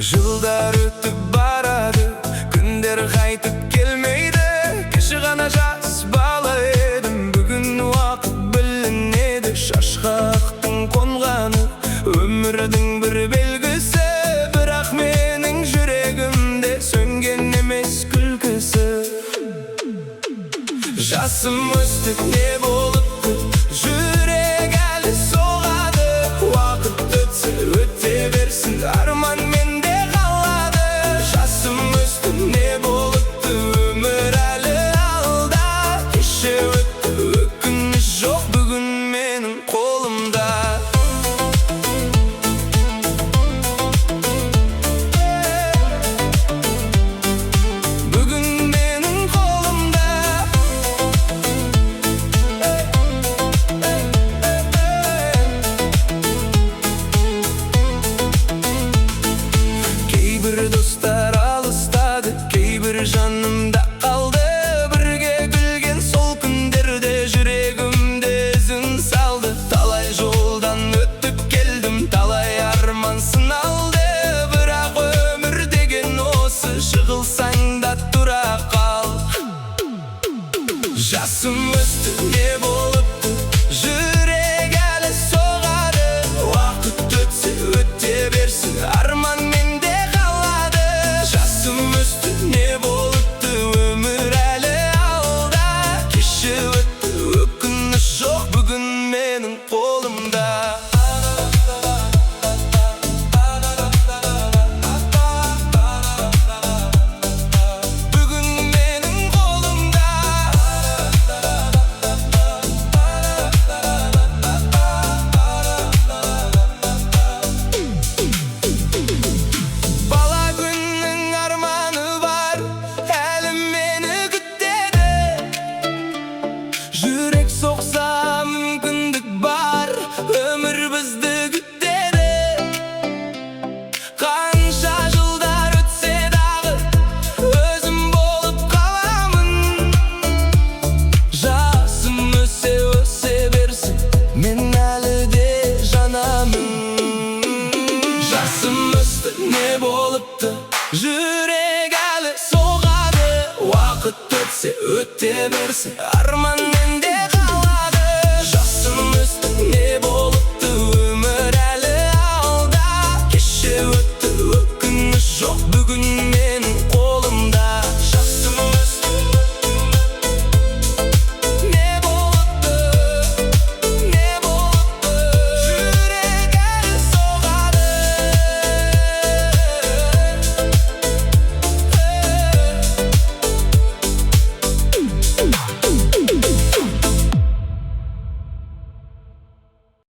Жылдар өтіп барады, күндер қайтып келмейді. Кеше ғана жас бала едім, бүгін уақыт білінеді. Шашқақтың қонғаны өмірдің бір белгісі, бірақ менің жүрегімде сөнген емес күлкісі. Жасым өстіп не болыпты, жүрек әлі соғады. Уақыт өтсе өте берсін, арман менде қалады. Жасым өстіп не болыпты, өмір әлі алда. Кеше өтті, өкініш жоқ, бүгін менің қолымда. Бүгін менің қолымда. Кейбір достар алыстады, кейбір жанымда қалды. Бірге күлген сол күндерде жүрегімде ізін салды. Талай жолдан өтіп келдім, талай арман сыналды. Бірақ өмір деген осы, жығылсаң да тұра қал. Жасым өсті, не болыпты, жүрек әлі соғады. Уақыт өтсе өте берсін, арман менде қалады. Жасым өсті, не болыпты, өмір әлі алда. Кеше өтті, өкініш жоқ, бүгін менің қолымда. Бүгін менің қолымда. Бала күннің арманы бар, әлі мені күтеді. Жүрек соқса мүмкіндік бар, өмір бізді күтеді. Қанша жылдар өтсе дағы, өзім болып қаламын. Жасым өсе берсін, мен әлі де жанамын. Жасым өсті, не болыпты, жүрек әлі соғады. Уақыт өтсе өте берсін, арман